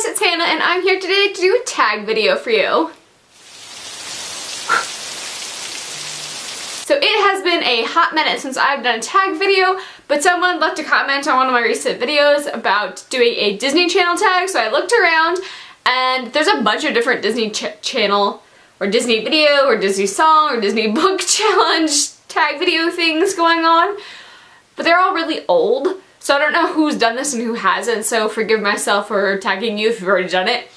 guys, it's Hannah and I'm here today to do a tag video for you. So it has been a hot minute since I've done a tag video, but someone left a comment on one of my recent videos about doing a Disney Channel tag, so I looked around and there's a bunch of different Disney Channel or Disney video or Disney song or Disney book challenge tag video things going on, but they're all really old. So I don't know who's done this and who hasn't, so forgive myself for tagging you if you've already done it.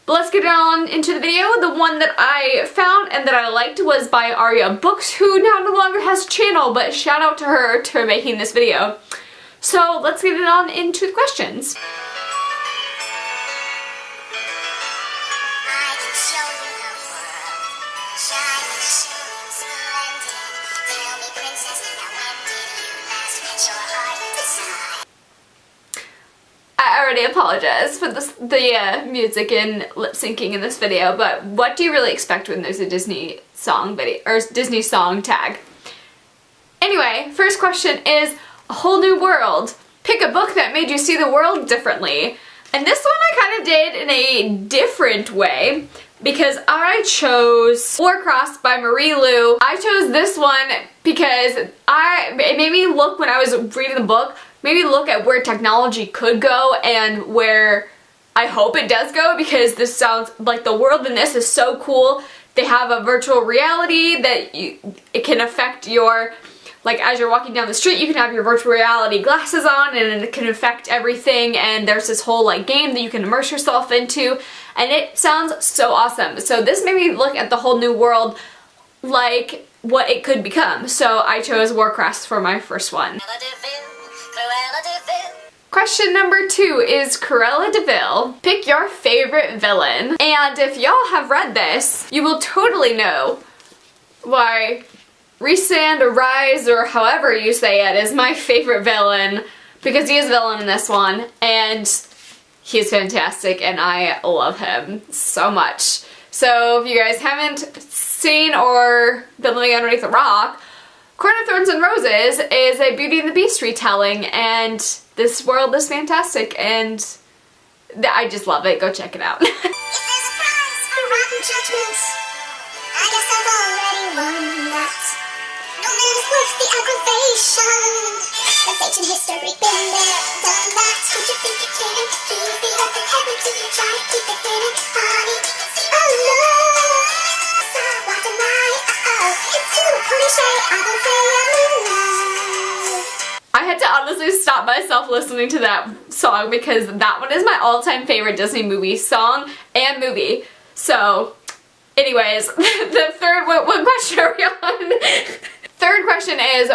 But let's get on into the video. The one that I found and that I liked was by Aria Books, who now no longer has a channel, but shout out to her for making this video. So let's get it on into the questions. I already apologize for the music and lip syncing in this video, but what do you really expect when there's a Disney song video or Disney song tag? Anyway, first question is A Whole New World. Pick a book that made you see the world differently. And this one I kind of did in a different way because I chose Warcross by Marie Lu. I chose this one because it made me look, when I was reading the book, maybe look at where technology could go and where I hope it does go, because this sounds like the world in this is so cool. They have a virtual reality that it can affect your, like as you're walking down the street you can have your virtual reality glasses on and it can affect everything, and there's this whole like game that you can immerse yourself into, and it sounds so awesome. So this made me look at the whole new world like what it could become. So I chose Warcross for my first one. Question number 2 is Cruella de Vil. Pick your favorite villain. And if y'all have read this, you will totally know why Rhysand or Rise or however you say it is my favorite villain, because he is a villain in this one and he's fantastic and I love him so much. So if you guys haven't seen or been living underneath a rock, Court of Thorns and Roses is a Beauty and the Beast retelling, and this world is fantastic and I just love it. Go check it out. If there's a prize for rotten judgments, I guess I've already won that. No man's worth the aggravation. That's ancient history, been there, done that. Who'd you think you're kidding? Leave the earth and heaven till you try to keep it hidden. Honey, oh no. So why deny? It's too cliche, I don't care now. I had to honestly stop myself listening to that song because that one is my all-time favorite Disney movie song and movie. So, anyways, the third, what question are we on? Third question is,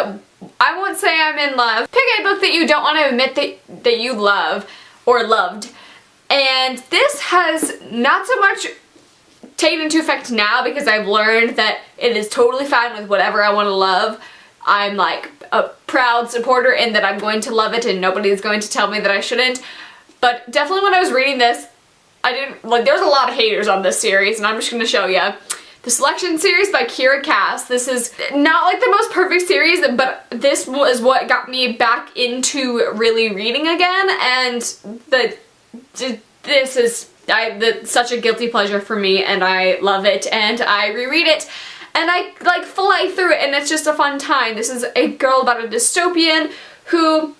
I won't say I'm in love. Pick a book that you don't want to admit that you love or loved. And this has not so much taken into effect now because I've learned that it is totally fine with whatever I want to love. I'm like a proud supporter in that I'm going to love it and nobody's going to tell me that I shouldn't. But definitely when I was reading this, there's a lot of haters on this series, and I'm just going to show you. The Selection series by Kira Cass. This is not like the most perfect series, but this was what got me back into really reading again, and this is such a guilty pleasure for me, and I love it, and I reread it, and I like fly through it, and it's just a fun time. This is a girl about a dystopian who,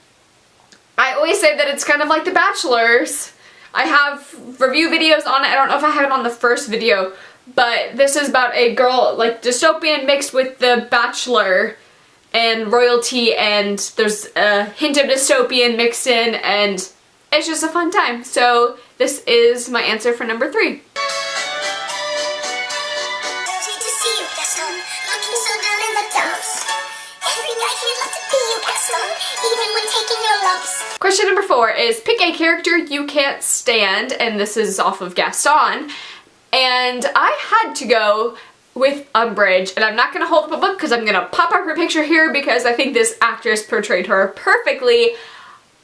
I always say that it's kind of like The Bachelors. I have review videos on it. I don't know if I have it on the first video, but this is about a girl, like dystopian mixed with The Bachelor and royalty, and there's a hint of dystopian mixed in, and it's just a fun time. So this is my answer for number 3. Question number 4 is pick a character you can't stand, and this is off of Gaston. And I had to go with Umbridge, and I'm not going to hold up a book because I'm going to pop up her picture here because I think this actress portrayed her perfectly.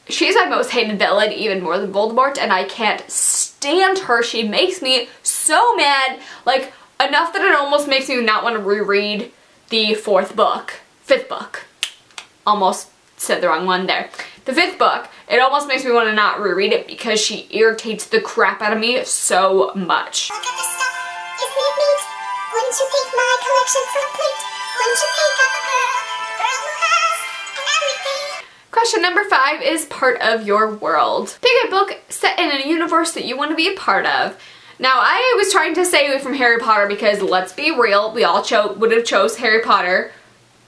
She's my most hated villain, even more than Voldemort, and I can't stand her. She makes me so mad, like enough that it almost makes me not want to reread the 5th book. Almost said the wrong one there. The 5th book, it almost makes me want to not reread it because she irritates the crap out of me so much. Look at the stuff. Isn't it neat? Wouldn't you think my collection's complete? Wouldn't you think I'm a girl who has everything? Question number 5 is part of your world. Pick a book set in a universe that you want to be a part of. Now, I was trying to stay away from Harry Potter because, let's be real, we all would have chose Harry Potter.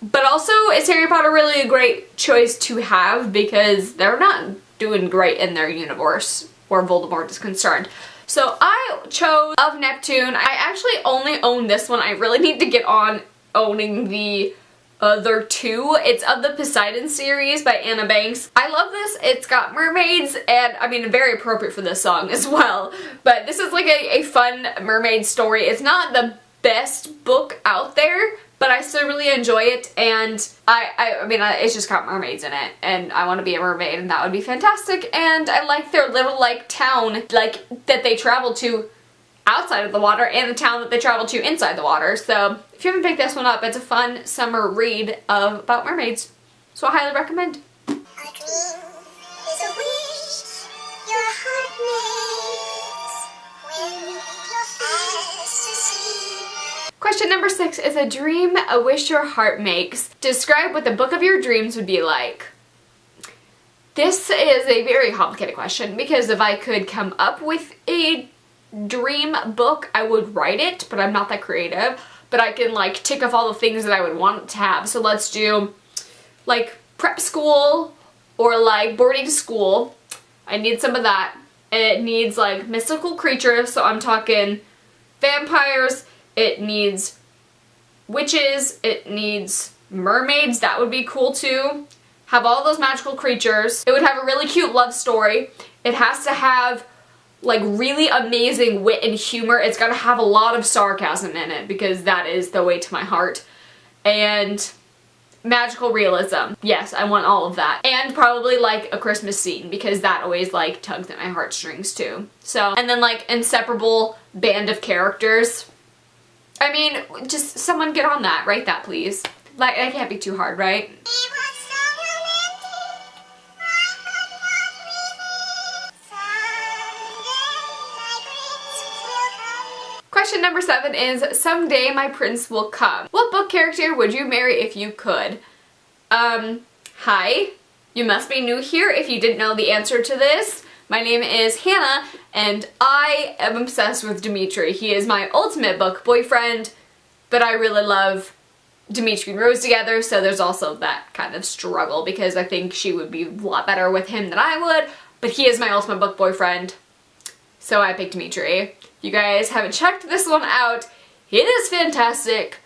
But also, is Harry Potter really a great choice to have? Because they're not doing great in their universe where Voldemort is concerned. So I chose Of Neptune. I actually only own this one. I really need to get on owning the other 2. It's of the Poseidon series by Anna Banks. I love this. It's got mermaids and, I mean, very appropriate for this song as well. But this is like a fun mermaid story. It's not the best book out there, but I still really enjoy it, and I mean, it's just got mermaids in it, and I want to be a mermaid, and that would be fantastic, and I like their little, like, town, like, that they travel to outside of the water, and the town that they travel to inside the water, so if you haven't picked this one up, it's a fun summer read about mermaids, so I highly recommend. A dream is a wish your heart makes when you're fast asleep. Question number 6 is a dream, a wish your heart makes. Describe what the book of your dreams would be like. This is a very complicated question because if I could come up with a dream book, I would write it, but I'm not that creative. But I can like tick off all the things that I would want to have. So let's do like prep school or like boarding school. I need some of that. It needs like mystical creatures, so I'm talking vampires. It needs witches, it needs mermaids, that would be cool too. Have all those magical creatures. It would have a really cute love story. It has to have like really amazing wit and humor. It's gotta have a lot of sarcasm in it because that is the way to my heart. And magical realism. Yes, I want all of that. And probably like a Christmas scene because that always like tugs at my heartstrings too. So, and then like inseparable band of characters. I mean, just someone get on that. Write that, please. Like, that can't be too hard, right? It was so romantic, I could not resist. Someday my prince will come. Question number 7 is, someday my prince will come. What book character would you marry if you could? Hi. You must be new here if you didn't know the answer to this. My name is Hannah, and I am obsessed with Dimitri. He is my ultimate book boyfriend, but I really love Dimitri and Rose together, so there's also that kind of struggle because I think she would be a lot better with him than I would, but he is my ultimate book boyfriend, so I picked Dimitri. If you guys haven't checked this one out, it is fantastic.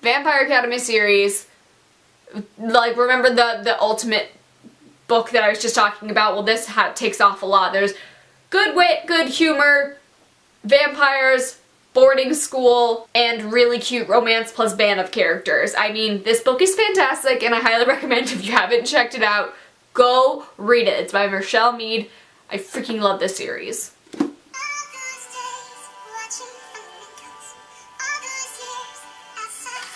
Vampire Academy series. Like, remember the ultimate book that I was just talking about? Well, this takes off a lot. There's good wit, good humor, vampires, boarding school, and really cute romance plus band of characters. I mean, this book is fantastic and I highly recommend if you haven't checked it out, go read it. It's by Michelle Mead. I freaking love this series. All those days watching flamingos, all those years outside.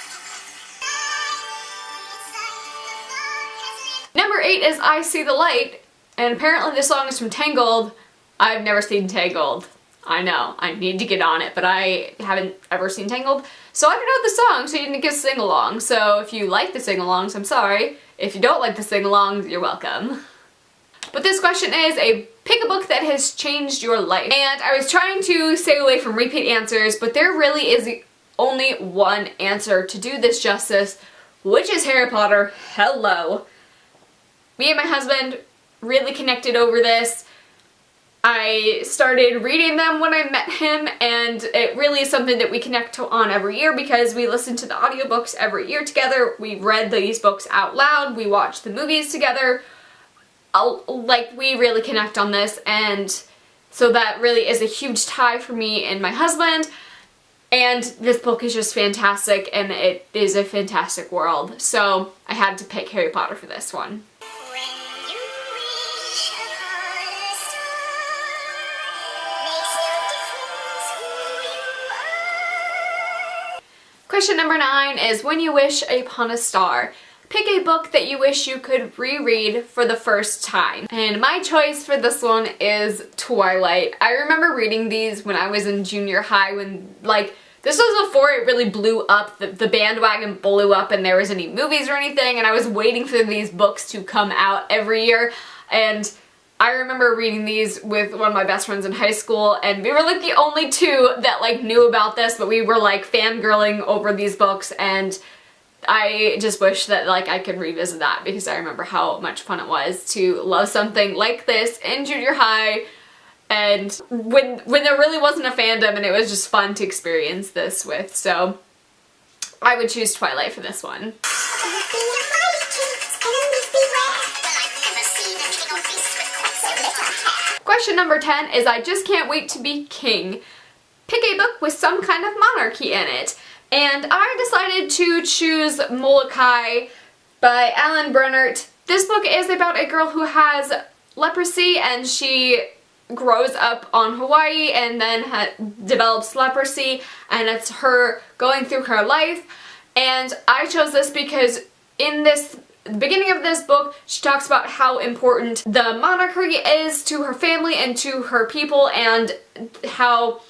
Number 8 is I See the Light, and apparently this song is from Tangled. I've never seen Tangled. I know, I need to get on it, but I haven't ever seen Tangled, so I don't know the song, so you didn't get a sing-along. So if you like the sing-alongs, I'm sorry. If you don't like the sing-alongs, you're welcome. But this question is pick a book that has changed your life. And I was trying to stay away from repeat answers, but there really is only one answer to do this justice, which is Harry Potter. Hello. Me and my husband really connected over this. I started reading them when I met him, and it really is something that we connect on every year because we listen to the audiobooks every year together. We read these books out loud. We watch the movies together. Like, we really connect on this, and so that really is a huge tie for me and my husband. And this book is just fantastic, and it is a fantastic world. So I had to pick Harry Potter for this one. When you wish upon a star, makes no difference who you are. Question number 9 is when you wish upon a star. Pick a book that you wish you could reread for the first time. And my choice for this one is Twilight. I remember reading these when I was in junior high when, like, this was before it really blew up, the bandwagon blew up and there was any movies or anything, and I was waiting for these books to come out every year. And I remember reading these with one of my best friends in high school, and we were like the only two that like knew about this, but we were like fangirling over these books, and I just wish that like I could revisit that because I remember how much fun it was to love something like this in junior high, and when there really wasn't a fandom and it was just fun to experience this with. So I would choose Twilight for this one. Question number 10 is I just can't wait to be king. Pick a book with some kind of monarchy in it. And I decided to choose Molokai by Alan Brennert. This book is about a girl who has leprosy and she grows up on Hawaii and then develops leprosy, and it's her going through her life. And I chose this because in the beginning of this book, she talks about how important the monarchy is to her family and to her people, and how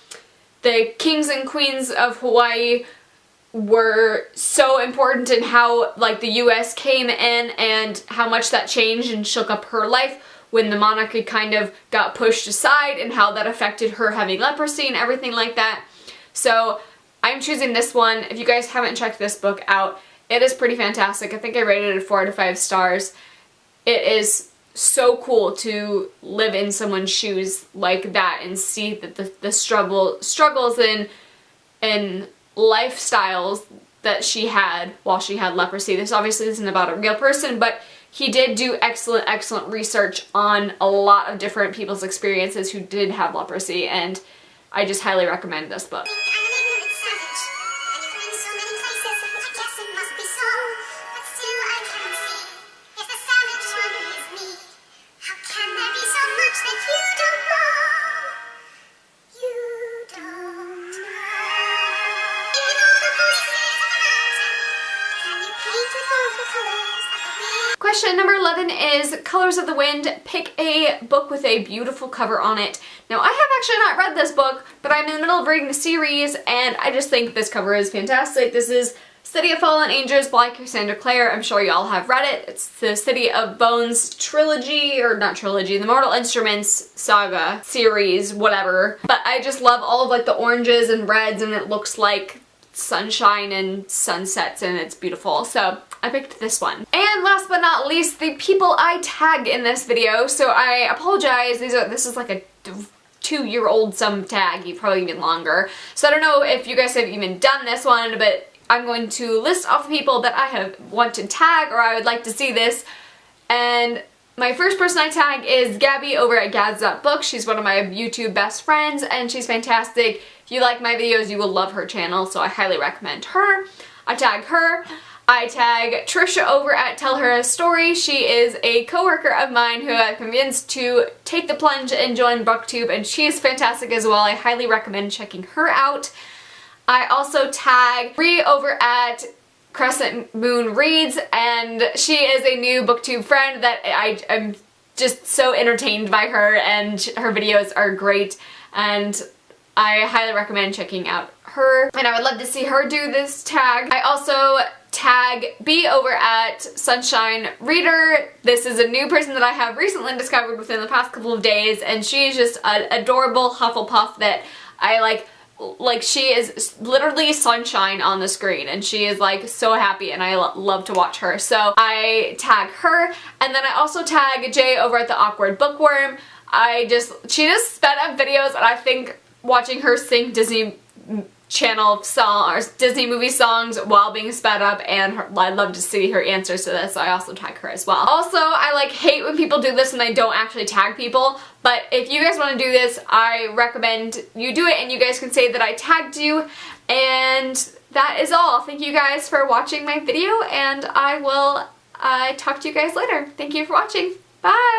the kings and queens of Hawaii were so important, and how like the US came in and how much that changed and shook up her life when the monarchy kind of got pushed aside, and how that affected her having leprosy and everything like that. So I'm choosing this one. If you guys haven't checked this book out, it is pretty fantastic. I think I rated it 4 out of 5 stars. It is so cool to live in someone's shoes like that and see that the struggles and lifestyles that she had while she had leprosy. This obviously isn't about a real person, but he did do excellent research on a lot of different people's experiences who did have leprosy, and I just highly recommend this book. Question number 11 is Colors of the Wind. Pick a book with a beautiful cover on it. Now, I have actually not read this book, but I'm in the middle of reading the series, and I just think this cover is fantastic. This is City of Fallen Angels by Cassandra Clare. I'm sure y'all have read it. It's the City of Bones trilogy, or not trilogy, the Mortal Instruments saga series, whatever. But I just love all of like the oranges and reds, and it looks like sunshine and sunsets, and it's beautiful. So I picked this one. And last but not least, the people I tag in this video. So I apologize, this is like a 2-year-old some tag, probably even longer. So I don't know if you guys have even done this one, but I'm going to list off people that I want to tag, or I would like to see this. And my first person I tag is Gabby over at Gads.book. She's one of my YouTube best friends, and she's fantastic. If you like my videos, you will love her channel, so I highly recommend her. I tag her. I tag Trisha over at Tell Her a Story. She is a coworker of mine who I've convinced to take the plunge and join BookTube, and she is fantastic as well. I highly recommend checking her out. I also tag Bree over at Crescent Moon Reads, and she is a new BookTube friend that I'm just so entertained by her, and her videos are great, and I highly recommend checking out her, and I would love to see her do this tag. I also tag B over at Sunshine Reader. This is a new person that I have recently discovered within the past couple of days, and she's just an adorable Hufflepuff that I like she is literally sunshine on the screen, and she is like so happy, and I love to watch her. So I tag her, and then I also tag Jay over at The Awkward Bookworm. She just sped up videos, and I think watching her sing Disney Channel song or Disney movie songs while being sped up, and I'd love to see her answers to this, so I also tag her as well. Also, I hate when people do this and they don't actually tag people, but if you guys want to do this, I recommend you do it, and you guys can say that I tagged you. And that is all. Thank you guys for watching my video, and I will talk to you guys later. Thank you for watching. Bye!